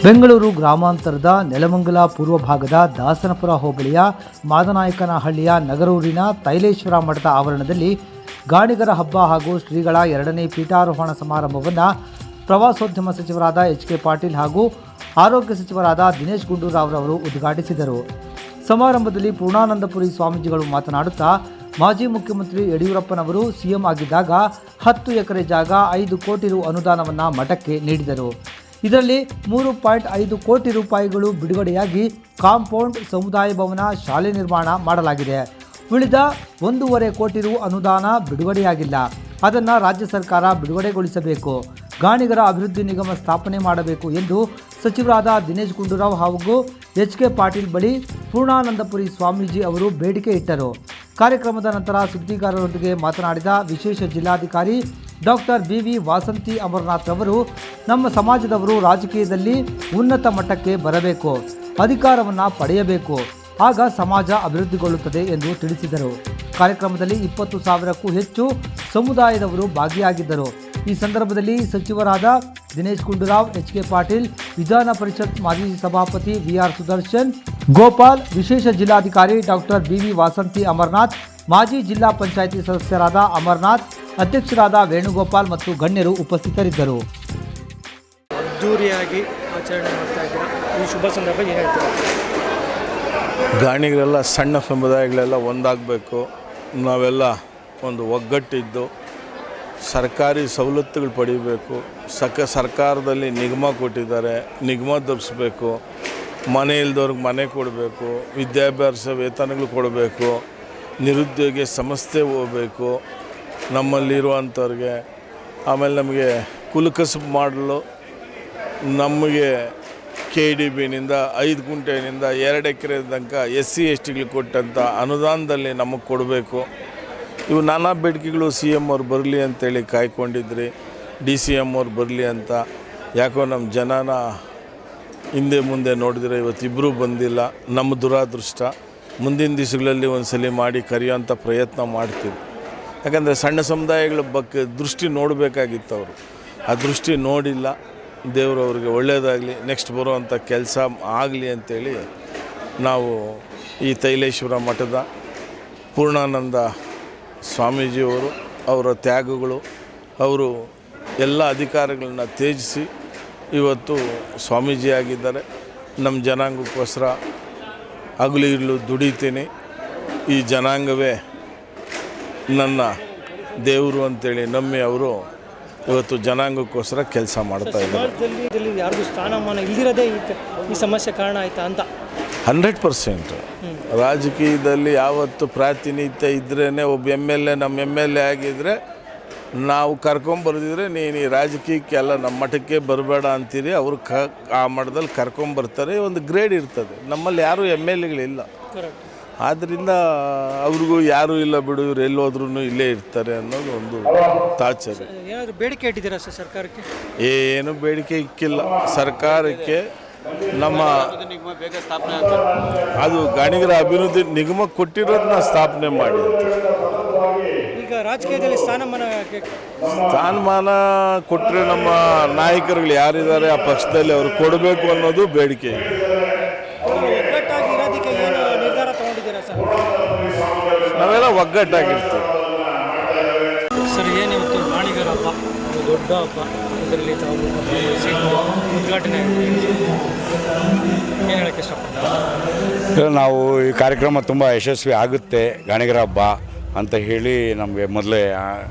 ಬೆಂಗಳೂರು ಗ್ರಾಮಾಂತರದ ನೆಲಮಂಗಲ ಪೂರ್ವ ಭಾಗದ ದಾಸನಪುರ ಹೋಬಳಿಯ ಮಾದನಾಯಕನಹಳ್ಳಿಯ ನಗರೂರಿನ ತೈಲೇಶ್ವರ ಮಠದ ಆವರಣದಲ್ಲಿ ಗಾಣಿಗರ ಹಬ್ಬ ಹಾಗೂ ಶ್ರೀಗಳ 2ನೇ ಪೀಠಾರೋಹಣ ಸಮಾರಂಭವನ್ನು ಪ್ರವಾಸೋದ್ಯಮ ಸಚಿವರಾದ ಎಚ್.ಕೆ. ಪಾಟೀಲ್ ಹಾಗೂ ಆರೋಗ್ಯ ಸಚಿವರಾದ ದಿನೇಶ್ ಗುಂಡೂರಾವ್ ರವರು ಉದ್ಘಾಟಿಸಿದರು. ಸಮಾರಂಭದಲ್ಲಿ ಪೂರ್ಣಾನಂದಪುರಿ ಸ್ವಾಮೀಜಿಗಳು ಮಾತನಾಡುತ್ತಾ, ಮಾಜಿ ಮುಖ್ಯಮಂತ್ರಿ ಯಡಿಯೂರಪ್ಪನವರು ಸಿಎಂ ಆಗಿದ್ದಾಗ 10 ಎಕರೆ ಜಾಗ 5 ಕೋಟಿ ರು ಅನುದಾನವನ್ನು ಮಠಕ್ಕೆ ನೀಡಿದರು. ಇದರಲ್ಲಿ 3.5 ಕೋಟಿ ರೂಪಾಯಿಗಳು ಬಿಡುಗಡೆಯಾಗಿ ಕಾಂಪೌಂಡ್, ಸಮುದಾಯ ಭವನ, ಶಾಲೆ ನಿರ್ಮಾಣ ಮಾಡಲಾಗಿದೆ. ಉಳಿದ 1.5 ಕೋಟಿ ರು ಅನುದಾನ ಬಿಡುಗಡೆಯಾಗಿಲ್ಲ. ಅದನ್ನು ರಾಜ್ಯ ಸರ್ಕಾರ ಬಿಡುಗಡೆಗೊಳಿಸಬೇಕು. ಗಾಣಿಗರ ಅಭಿವೃದ್ಧಿ ನಿಗಮ ಸ್ಥಾಪನೆ ಮಾಡಬೇಕು ಎಂದು ಸಚಿವರಾದ ದಿನೇಶ್ ಗುಂಡೂರಾವ್ ಹಾಗೂ ಎಚ್.ಕೆ. ಪಾಟೀಲ್ ಬಳಿ ಪೂರ್ಣಾನಂದಪುರಿ ಸ್ವಾಮೀಜಿ ಅವರು ಬೇಡಿಕೆ ಇಟ್ಟರು. ಕಾರ್ಯಕ್ರಮದ ನಂತರ ಸುದ್ದಿಗಾರರೊಂದಿಗೆ ಮಾತನಾಡಿದ ವಿಶೇಷ ಜಿಲ್ಲಾಧಿಕಾರಿ ಡಾಕ್ಟರ್ ಬಿ.ವಿ. ವಾಸಂತಿ ಅಮರನಾಥ್ ಅವರು, ನಮ್ಮ ಸಮಾಜದವರು ರಾಜಕೀಯದಲ್ಲಿ ಉನ್ನತ ಮಟ್ಟಕ್ಕೆ ಬರಬೇಕು, ಅಧಿಕಾರವನ್ನು ಪಡೆಯಬೇಕು, ಆಗ ಸಮಾಜ ಅಭಿವೃದ್ಧಿಗೊಳ್ಳುತ್ತದೆ ಎಂದು ತಿಳಿಸಿದರು. ಕಾರ್ಯಕ್ರಮದಲ್ಲಿ 20,000ಕ್ಕೂ ಹೆಚ್ಚು ಸಮುದಾಯದವರು ಭಾಗಿಯಾಗಿದ್ದರು. ಈ ಸಂದರ್ಭದಲ್ಲಿ ಸಚಿವರಾದ ದಿನೇಶ್ ಗುಂಡೂರಾವ್, ಎಚ್.ಕೆ. ಪಾಟೀಲ್, ವಿಧಾನ ಪರಿಷತ್ ಮಾಜಿ ಸಭಾಪತಿ ವಿ.ಆರ್. ಸುದರ್ಶನ್, ಗೋಪಾಲ್, ವಿಶೇಷ ಜಿಲ್ಲಾಧಿಕಾರಿ ಡಾಕ್ಟರ್ ಬಿ.ವಿ. ವಾಸಂತಿ ಅಮರನಾಥ್, ಮಾಜಿ ಜಿಲ್ಲಾ ಪಂಚಾಯಿತಿ ಸದಸ್ಯರಾದ ಅಮರನಾಥ್, ಅಧ್ಯಕ್ಷರಾದ ವೇಣುಗೋಪಾಲ್ ಮತ್ತು ಗಣ್ಯರು ಉಪಸ್ಥಿತರಿದ್ದರು. ಅದ್ದೂರಿಯಾಗಿ ಆಚರಣೆ ಮಾಡ್ತಾ ಇದ್ದೀರಾ, ಈ ಶುಭ ಸಂದರ್ಭ ಏನು ಹೇಳ್ತೀರಾ? ಗಾಣಿಗರೆಲ್ಲ ಸಣ್ಣ ಸಮುದಾಯಗಳೆಲ್ಲ ಒಂದಾಗಬೇಕು, ನಾವೆಲ್ಲ ಒಂದು ಒಗ್ಗಟ್ಟಿದ್ದು ಸರ್ಕಾರಿ ಸವಲತ್ತುಗಳು ಪಡಿಬೇಕು. ಸರ್ಕಾರದಲ್ಲಿ ನಿಗಮ ಕೊಟ್ಟಿದ್ದಾರೆ, ನಿಗಮ ತಪ್ಪಿಸ್ಬೇಕು. ಮನೆ ಇಲ್ದವ್ರಿಗೆ ಮನೆ ಕೊಡಬೇಕು, ವಿದ್ಯಾಭ್ಯಾಸ ವೇತನಗಳು ಕೊಡಬೇಕು, ನಿರುದ್ಯೋಗಿ ಸಮಸ್ಯೆ ಹೋಗಬೇಕು ನಮ್ಮಲ್ಲಿರುವಂಥವ್ರಿಗೆ. ಆಮೇಲೆ ನಮಗೆ ಕುಲಕಸಬು ಮಾಡಲು ನಮಗೆ KDBನಿಂದ 5 ಗುಂಟೆಯಿಂದ 2 ಎಕರೆ ತನಕ SC STಗಳಿಗೆ ಕೊಟ್ಟಂಥ ಅನುದಾನದಲ್ಲಿ ನಮಗೆ ಕೊಡಬೇಕು. ಇವು ನಾನಾ ಬೇಡಿಕೆಗಳು CM ಅವ್ರು ಬರಲಿ ಅಂತೇಳಿ ಕಾಯ್ಕೊಂಡಿದ್ರಿ, DCM ಅವ್ರು ಬರಲಿ ಅಂತ. ಯಾಕೋ ನಮ್ಮ ಜನನ ಹಿಂದೆ ಮುಂದೆ ನೋಡಿದರೆ ಇವತ್ತಿಬ್ಬರೂ ಬಂದಿಲ್ಲ. ನಮ್ಮ ದುರಾದೃಷ್ಟ. ಮುಂದಿನ ದಿವಸಗಳಲ್ಲಿ ಒಂದ್ಸಲಿ ಮಾಡಿ ಕರೆಯೋಂಥ ಪ್ರಯತ್ನ ಮಾಡ್ತೀವಿ. ಯಾಕಂದರೆ ಸಣ್ಣ ಸಮುದಾಯಗಳ ಬಗ್ಗೆ ದೃಷ್ಟಿ ನೋಡಬೇಕಾಗಿತ್ತು ಅವರು. ಆ ದೃಷ್ಟಿ ನೋಡಿಲ್ಲ. ದೇವರು ಅವ್ರಿಗೆ ಒಳ್ಳೆಯದಾಗಲಿ, ನೆಕ್ಸ್ಟ್ ಬರುವಂಥ ಕೆಲಸ ಆಗಲಿ ಅಂಥೇಳಿ ನಾವು ಈ ತೈಲೇಶ್ವರ ಮಠದ ಪೂರ್ಣಾನಂದ ಸ್ವಾಮೀಜಿಯವರು, ಅವರ ತ್ಯಾಗಗಳು, ಅವರು ಎಲ್ಲ ಅಧಿಕಾರಿಗಳನ್ನ ತ್ಯಜಿಸಿ ಇವತ್ತು ಸ್ವಾಮೀಜಿ ಆಗಿದ್ದಾರೆ. ನಮ್ಮ ಜನಾಂಗಕ್ಕೋಸ್ಕರ ಹಗಲು ಇರಲು ದುಡಿತೀನಿ. ಈ ಜನಾಂಗವೇ ನನ್ನ ದೇವರು ಅಂತೇಳಿ ನಂಬಿ ಅವರು ಇವತ್ತು ಜನಾಂಗಕ್ಕೋಸ್ಕರ ಕೆಲಸ ಮಾಡ್ತಾ ಇದ್ದಾರೆ. ಯಾರಿಗೂ ಸ್ಥಾನಮಾನ ಇಲ್ದಿರೋದೇ ಈ ಸಮಸ್ಯೆ ಕಾರಣ ಆಯಿತಾ ಅಂತ? 100%. ರಾಜಕೀಯದಲ್ಲಿ ಯಾವತ್ತು ಪ್ರಾತಿನಿಧ್ಯ ಇದ್ರೇ ಒಬ್ಬ MLA ನಮ್ಮ MLA ಆಗಿದ್ದರೆ ನಾವು ಕರ್ಕೊಂಬರ್ದಿದ್ರೆ ನೀನು ಈ ರಾಜಕೀಯಕ್ಕೆಲ್ಲ ನಮ್ಮ ಮಠಕ್ಕೆ ಬರಬೇಡ ಅಂತೀರಿ. ಅವರು ಆ ಮಠದಲ್ಲಿ ಕರ್ಕೊಂಬರ್ತಾರೆ, ಒಂದು ಗ್ರೇಡ್ ಇರ್ತದೆ. ನಮ್ಮಲ್ಲಿ ಯಾರೂ MLAಗಳಿಲ್ಲ. ಆದ್ದರಿಂದ ಅವ್ರಿಗೂ ಯಾರೂ ಇಲ್ಲ ಬಿಡು, ಇವ್ರು ಎಲ್ಲೋದ್ರೂ ಇಲ್ಲೇ ಇರ್ತಾರೆ ಅನ್ನೋದು ಒಂದು ತಾತ್ಪರ್ಯ. ಏನಾದರೂ ಬೇಡಿಕೆ ಇಟ್ಟಿದ್ದೀರಾ ಸರ್ ಸರ್ಕಾರಕ್ಕೆ? ಏನು ಬೇಡಿಕೆ ಇಕ್ಕಿಲ್ಲ ಸರ್ಕಾರಕ್ಕೆ. ನಮ್ಮ ಅದು ಗಾಣಿಗರ ಅಭಿವೃದ್ಧಿ ನಿಗಮ ಕೊಟ್ಟಿರೋದನ್ನ ಸ್ಥಾಪನೆ ಮಾಡಿ ಅಂತ. ಈಗ ರಾಜಕೀಯದಲ್ಲಿ ಸ್ಥಾನಮಾನ ಕೊಟ್ಟರೆ ನಮ್ಮ ನಾಯಕರುಗಳು ಯಾರಿದ್ದಾರೆ ಆ ಪಕ್ಷದಲ್ಲಿ ಅವರು ಕೊಡಬೇಕು ಅನ್ನೋದು ಬೇಡಿಕೆ. ಒಗ್ಗಟ್ಟಾಗಿ ಇರೋದಕ್ಕೆ ಏನು ನಿರ್ಧಾರ ತಗೊಂಡಿದ್ದೀರಾ ಸರ್? ನಾವೆಲ್ಲ ಒಗ್ಗಟ್ಟಾಗಿರ್ತೀವಿ ಸರ್. ಏನಿವತ್ತು ಗಾಣಿಗರ ಹಬ್ಬ, ಒಂದು ದೊಡ್ಡ ಹಬ್ಬ, ಇದರಲ್ಲಿ ಉದ್ಘಾಟನೆ ಏನು ಹೇಳೋಕ್ಕೆ ಇಷ್ಟಪಡ್ತಾರೆ? ನಾವು ಈ ಕಾರ್ಯಕ್ರಮ ತುಂಬ ಯಶಸ್ವಿ ಆಗುತ್ತೆ ಗಾಣಿಗರ ಹಬ್ಬ ಅಂತ ಹೇಳಿ ನಮಗೆ ಮೊದಲೇ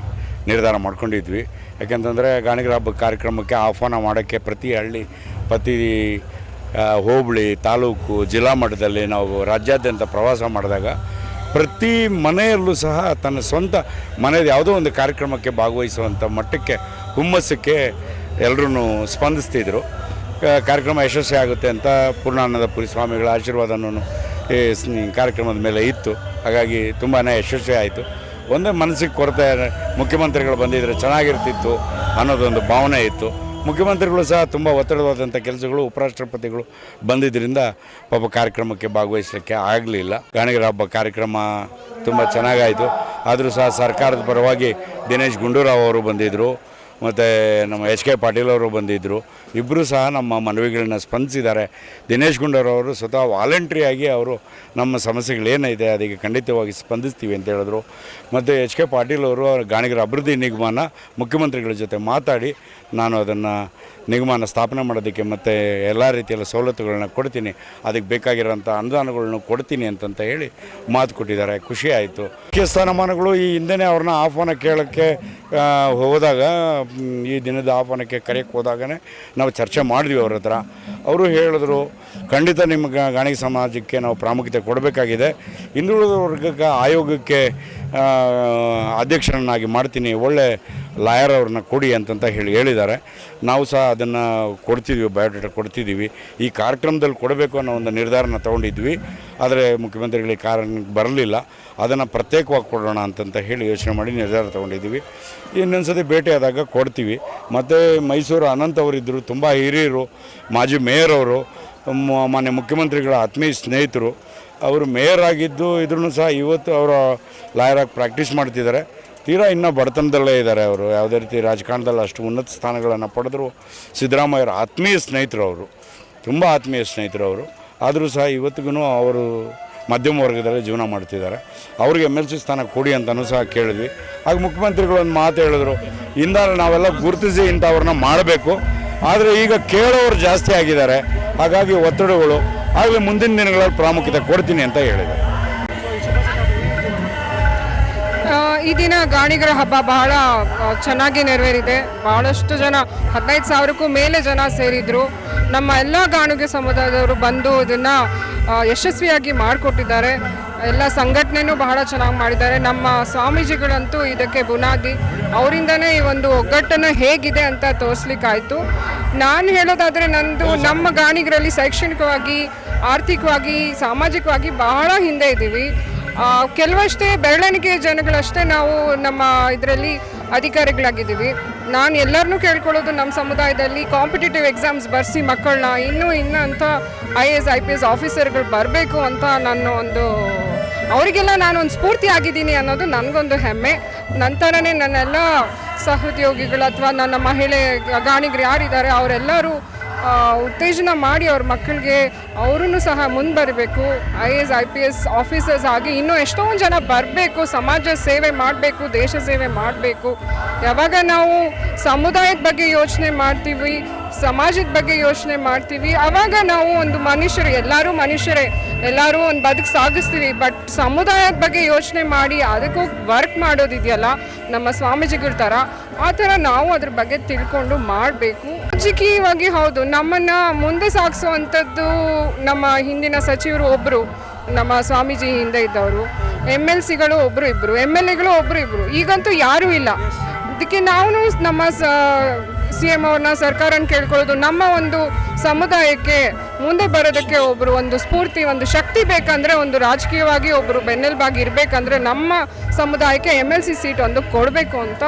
ನಿರ್ಧಾರ ಮಾಡ್ಕೊಂಡಿದ್ವಿ. ಯಾಕೆಂತಂದರೆ ಗಾಣಿಗರ ಹಬ್ಬ ಕಾರ್ಯಕ್ರಮಕ್ಕೆ ಆಹ್ವಾನ ಮಾಡೋಕ್ಕೆ ಪ್ರತಿ ಹಳ್ಳಿ, ಪ್ರತಿ ಹೋಬಳಿ, ತಾಲೂಕು, ಜಿಲ್ಲಾ ಮಟ್ಟದಲ್ಲಿ ನಾವು ರಾಜ್ಯಾದ್ಯಂತ ಪ್ರವಾಸ ಮಾಡಿದಾಗ ಪ್ರತಿ ಮನೆಯಲ್ಲೂ ಸಹ ತನ್ನ ಸ್ವಂತ ಮನೆಯದು ಯಾವುದೋ ಒಂದು ಕಾರ್ಯಕ್ರಮಕ್ಕೆ ಭಾಗವಹಿಸುವಂಥ ಮಟ್ಟಕ್ಕೆ ಹುಮ್ಮಸ್ಸಕ್ಕೆ ಎಲ್ಲರೂ ಸ್ಪಂದಿಸ್ತಿದ್ರು. ಕಾರ್ಯಕ್ರಮ ಯಶಸ್ವಿ ಆಗುತ್ತೆ ಅಂತ ಪೂರ್ಣಾನಂದಪುರಿ ಸ್ವಾಮಿಗಳ ಆಶೀರ್ವಾದನೂ ಈ ಕಾರ್ಯಕ್ರಮದ ಮೇಲೆ ಇತ್ತು. ಹಾಗಾಗಿ ತುಂಬಾ ಯಶಸ್ವಿ ಆಯಿತು. ಒಂದೇ ಮನಸ್ಸಿಗೆ ಕೊರತೆ, ಮುಖ್ಯಮಂತ್ರಿಗಳು ಬಂದಿದ್ದರೆ ಚೆನ್ನಾಗಿರ್ತಿತ್ತು ಅನ್ನೋದೊಂದು ಭಾವನೆ ಇತ್ತು. ಮುಖ್ಯಮಂತ್ರಿಗಳು ಸಹ ತುಂಬ ಒತ್ತಡವಾದಂಥ ಕೆಲಸಗಳು, ಉಪರಾಷ್ಟ್ರಪತಿಗಳು ಬಂದಿದ್ದರಿಂದ ಪಾಪ ಕಾರ್ಯಕ್ರಮಕ್ಕೆ ಭಾಗವಹಿಸಲಿಕ್ಕೆ ಆಗಲಿಲ್ಲ. ಗಾಣಿಗರ ಹಬ್ಬ ಕಾರ್ಯಕ್ರಮ ತುಂಬ ಚೆನ್ನಾಗಾಯಿತು. ಆದರೂ ಸಹ ಸರ್ಕಾರದ ಪರವಾಗಿ ದಿನೇಶ್ ಗುಂಡೂರಾವ್ ಅವರು ಬಂದಿದ್ದರು, ಮತ್ತು ನಮ್ಮ ಎಚ್ ಕೆ ಪಾಟೀಲ್ ಅವರು ಬಂದಿದ್ದರು. ಇಬ್ಬರು ಸಹ ನಮ್ಮ ಮನವಿಗಳನ್ನ ಸ್ಪಂದಿಸಿದ್ದಾರೆ. ದಿನೇಶ್ ಗುಂಡೂರಾವರು ಸ್ವತಃ ವಾಲಂಟ್ರಿಯಾಗಿ ಅವರು ನಮ್ಮ ಸಮಸ್ಯೆಗಳೇನಿದೆ ಅದಕ್ಕೆ ಖಂಡಿತವಾಗಿ ಸ್ಪಂದಿಸ್ತೀವಿ ಅಂತ ಹೇಳಿದ್ರು. ಮತ್ತು ಎಚ್ ಕೆ ಪಾಟೀಲ್ ಅವರು ಗಾಣಿಗರ ಅಭಿವೃದ್ಧಿ ನಿಗಮನ ಮುಖ್ಯಮಂತ್ರಿಗಳ ಜೊತೆ ಮಾತಾಡಿ ನಾನು ಅದನ್ನು ನಿಗಮನ ಸ್ಥಾಪನೆ ಮಾಡೋದಕ್ಕೆ ಮತ್ತು ಎಲ್ಲ ರೀತಿಯ ಸವಲತ್ತುಗಳನ್ನ ಕೊಡ್ತೀನಿ, ಅದಕ್ಕೆ ಬೇಕಾಗಿರೋಂಥ ಅನುದಾನಗಳನ್ನು ಕೊಡ್ತೀನಿ ಅಂತಂತ ಹೇಳಿ ಮಾತು ಕೊಟ್ಟಿದ್ದಾರೆ. ಖುಷಿ ಆಯಿತು. ಮುಖ್ಯ ಸ್ಥಾನಮಾನಗಳು ಈ ಹಿಂದೆ ಅವ್ರನ್ನ ಆಹ್ವಾನ ಕೇಳೋಕ್ಕೆ ಹೋದಾಗ, ಈ ದಿನದ ಆಹ್ವಾನಕ್ಕೆ ಕರೆಯೋಕ್ಕೆ ಹೋದಾಗನೇ ನಾವು ಚರ್ಚೆ ಮಾಡಿದ್ವಿ ಅವ್ರ ಹತ್ರ. ಅವರು ಹೇಳಿದ್ರು ಖಂಡಿತ ನಿಮ್ಗೆ ಗಾಣಿಗ ಸಮಾಜಕ್ಕೆ ನಾವು ಪ್ರಾಮುಖ್ಯತೆ ಕೊಡಬೇಕಾಗಿದೆ, ಹಿಂದುಳಿದ ವರ್ಗಕ್ಕೆ ಆಯೋಗಕ್ಕೆ ಅಧ್ಯಕ್ಷರನ್ನಾಗಿ ಮಾಡ್ತೀನಿ, ಒಳ್ಳೆ ಲಾಯರ್ ಅವ್ರನ್ನ ಕೊಡಿ ಅಂತಂತ ಹೇಳಿದ್ದಾರೆ. ನಾವು ಸಹ ಅದನ್ನು ಕೊಡ್ತಿದ್ವಿ, ಬಯೋಡೇಟಾ ಕೊಡ್ತಿದ್ದೀವಿ. ಈ ಕಾರ್ಯಕ್ರಮದಲ್ಲಿ ಕೊಡಬೇಕು ಅನ್ನೋ ಒಂದು ನಿರ್ಧಾರನ ತೊಗೊಂಡಿದ್ವಿ. ಆದರೆ ಮುಖ್ಯಮಂತ್ರಿಗಳಿಗೆ ಕಾರಣಕ್ಕೆ ಬರಲಿಲ್ಲ. ಅದನ್ನು ಪ್ರತ್ಯೇಕವಾಗಿ ಕೊಡೋಣ ಅಂತಂತ ಹೇಳಿ ಯೋಚನೆ ಮಾಡಿ ನಿರ್ಧಾರ ತೊಗೊಂಡಿದ್ದೀವಿ. ಇನ್ನೊಂದು ಸತಿ ಭೇಟಿಯಾದಾಗ ಕೊಡ್ತೀವಿ. ಮತ್ತು ಮೈಸೂರು ಅನಂತ್ ಅವರಿದ್ದರು, ತುಂಬ ಹಿರಿಯರು, ಮಾಜಿ ಮೇಯರ್ ಅವರು, ಮಾನ್ಯ ಮುಖ್ಯಮಂತ್ರಿಗಳ ಆತ್ಮೀಯ ಸ್ನೇಹಿತರು. ಅವರು ಮೇಯರ್ ಆಗಿದ್ದು ಇದ್ರೂ ಸಹ ಇವತ್ತು ಅವರು ಲಾಯರಾಗಿ ಪ್ರಾಕ್ಟೀಸ್ ಮಾಡ್ತಿದ್ದಾರೆ. ತೀರಾ ಇನ್ನೂ ಬಡತನದಲ್ಲೇ ಇದ್ದಾರೆ. ಅವರು ಯಾವುದೇ ರೀತಿ ರಾಜಕಾರಣದಲ್ಲಿ ಅಷ್ಟು ಉನ್ನತ ಸ್ಥಾನಗಳನ್ನು ಪಡೆದ್ರು. ಸಿದ್ದರಾಮಯ್ಯರ ಆತ್ಮೀಯ ಸ್ನೇಹಿತರು ಅವರು, ತುಂಬ ಆತ್ಮೀಯ ಸ್ನೇಹಿತರು ಅವರು. ಆದರೂ ಸಹ ಇವತ್ತಿಗೂ ಅವರು ಮಧ್ಯಮ ವರ್ಗದಲ್ಲೇ ಜೀವನ ಮಾಡ್ತಿದ್ದಾರೆ. ಅವ್ರಿಗೆ MLC ಸ್ಥಾನ ಕೊಡಿ ಅಂತಲೂ ಸಹ ಕೇಳಿದ್ವಿ. ಆಗ ಮುಖ್ಯಮಂತ್ರಿಗಳು ಒಂದು ಮಾತು ಹೇಳಿದ್ರು, ಇಂದಾರ ನಾವೆಲ್ಲ ಗುರುತಿಸಿ ಇಂಥವ್ರನ್ನ ಮಾಡಬೇಕು, ಆದರೆ ಈಗ ಕೇಳೋರು ಜಾಸ್ತಿ ಆಗಿದ್ದಾರೆ, ಹಾಗಾಗಿ ಒತ್ತಡಗಳು, ಆಗಲೇ ಮುಂದಿನ ದಿನಗಳಲ್ಲಿ ಪ್ರಾಮುಖ್ಯತೆ ಕೊಡ್ತೀನಿ ಅಂತ ಹೇಳಿದ್ದಾರೆ. ಈ ದಿನ ಗಾಣಿಗರ ಹಬ್ಬ ಬಹಳ ಚೆನ್ನಾಗಿ ನೆರವೇರಿದೆ. ಬಹಳಷ್ಟು ಜನ, 15,000ಕ್ಕೂ ಮೇಲೆ ಜನ ಸೇರಿದ್ರು. ನಮ್ಮ ಎಲ್ಲ ಗಾಣಿಗ ಸಮುದಾಯದವರು ಬಂದು ಇದನ್ನು ಯಶಸ್ವಿಯಾಗಿ ಮಾಡಿಕೊಟ್ಟಿದ್ದಾರೆ. ಎಲ್ಲ ಸಂಘಟನೆಯೂ ಬಹಳ ಚೆನ್ನಾಗಿ ಮಾಡಿದ್ದಾರೆ. ನಮ್ಮ ಸ್ವಾಮೀಜಿಗಳಂತೂ ಇದಕ್ಕೆ ಬುನಾದಿ. ಅವರಿಂದನೇ ಈ ಒಂದು ಒಗ್ಗಟ್ಟನ್ನು ಹೇಗಿದೆ ಅಂತ ತೋರಿಸ್ಲಿಕ್ಕಾಯಿತು. ನಾನು ಹೇಳೋದಾದರೆ ನಮ್ಮ ಗಾಣಿಗರಲ್ಲಿ ಶೈಕ್ಷಣಿಕವಾಗಿ, ಆರ್ಥಿಕವಾಗಿ, ಸಾಮಾಜಿಕವಾಗಿ ಬಹಳ ಹಿಂದೆ ಇದ್ದೀವಿ. ಕೆಲವಷ್ಟೇ ಬೆರಳೆಣಿಕೆ ಜನಗಳಷ್ಟೇ ನಾವು ನಮ್ಮ ಇದರಲ್ಲಿ ಅಧಿಕಾರಿಗಳಾಗಿದ್ದೀವಿ. ನಾನು ಎಲ್ಲರನ್ನೂ ಕೇಳ್ಕೊಳ್ಳೋದು, ನಮ್ಮ ಸಮುದಾಯದಲ್ಲಿ ಕಾಂಪಿಟೇಟಿವ್ ಎಕ್ಸಾಮ್ಸ್ ಬರೆಸಿ ಮಕ್ಕಳನ್ನ ಇನ್ನೂ ಅಂತ IAS IPS ಆಫೀಸರ್ಗಳು ಬರಬೇಕು ಅಂತ ಅವರಿಗೆಲ್ಲ ನಾನೊಂದು ಸ್ಫೂರ್ತಿ ಆಗಿದ್ದೀನಿ ಅನ್ನೋದು ನನಗೊಂದು ಹೆಮ್ಮೆ. ನಂತರನೇ ನನ್ನೆಲ್ಲ ಸಹೋದ್ಯೋಗಿಗಳು ಅಥವಾ ನನ್ನ ಮಹಿಳೆ ಗಾಣಿಗರು ಯಾರಿದ್ದಾರೆ ಅವರೆಲ್ಲರೂ ಉತ್ತೇಜನ ಮಾಡಿ ಅವ್ರ ಮಕ್ಕಳಿಗೆ ಅವರೂ ಸಹ ಮುಂದೆ ಬರಬೇಕು, IAS IPS ಆಫೀಸರ್ಸ್ ಆಗಿ ಇನ್ನೂ ಎಷ್ಟೊಂದು ಜನ ಬರಬೇಕು, ಸಮಾಜ ಸೇವೆ ಮಾಡಬೇಕು, ದೇಶ ಸೇವೆ ಮಾಡಬೇಕು. ಯಾವಾಗ ನಾವು ಸಮುದಾಯದ ಬಗ್ಗೆ ಯೋಚನೆ ಮಾಡ್ತೀವಿ, ಸಮಾಜದ ಬಗ್ಗೆ ಯೋಚನೆ ಮಾಡ್ತೀವಿ, ಆವಾಗ ನಾವು ಒಂದು ಮನುಷ್ಯರು, ಎಲ್ಲರೂ ಮನುಷ್ಯರೇ, ಎಲ್ಲರೂ ಒಂದು ಬದುಕು ಸಾಗಿಸ್ತೀವಿ. ಬಟ್ ಸಮುದಾಯದ ಬಗ್ಗೆ ಯೋಚನೆ ಮಾಡಿ ಅದಕ್ಕೂ ವರ್ಕ್ ಮಾಡೋದಿದೆಯಲ್ಲ, ನಮ್ಮ ಸ್ವಾಮೀಜಿಗಳ ಥರ, ಆ ಥರ ನಾವು ಅದ್ರ ಬಗ್ಗೆ ತಿಳ್ಕೊಂಡು ಮಾಡಬೇಕು. ರಾಜಕೀಯವಾಗಿ ಹೌದು, ನಮ್ಮನ್ನು ಮುಂದೆ ಸಾಗಿಸುವಂಥದ್ದು ನಮ್ಮ ಹಿಂದಿನ ಸಚಿವರು ಒಬ್ಬರು, ನಮ್ಮ ಸ್ವಾಮೀಜಿ ಹಿಂದೆ ಇದ್ದವರು, MLCಗಳು ಒಬ್ಬರು ಇಬ್ಬರು, MLAಗಳು ಒಬ್ಬರು ಇಬ್ಬರು, ಈಗಂತೂ ಯಾರೂ ಇಲ್ಲ. ಅದಕ್ಕೆ ನಾವು ನಮ್ಮ CM ಅವ್ರನ್ನ, ಸರ್ಕಾರನ ಕೇಳ್ಕೊಳ್ಳೋದು, ನಮ್ಮ ಒಂದು ಸಮುದಾಯಕ್ಕೆ ಮುಂದೆ ಬರೋದಕ್ಕೆ ಒಬ್ಬರು ಒಂದು ಸ್ಫೂರ್ತಿ, ಒಂದು ಶಕ್ತಿ ಬೇಕಂದರೆ, ಒಂದು ರಾಜಕೀಯವಾಗಿ ಒಬ್ಬರು ಬೆನ್ನೆಲುಬಾಗಿ ಇರಬೇಕಂದ್ರೆ ನಮ್ಮ ಸಮುದಾಯಕ್ಕೆ MLC ಸೀಟ್ ಒಂದು ಕೊಡಬೇಕು ಅಂತ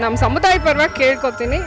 ನಮ್ಮ ಸಮುದಾಯ ಪರವಾಗಿ ಕೇಳ್ಕೊತೀನಿ.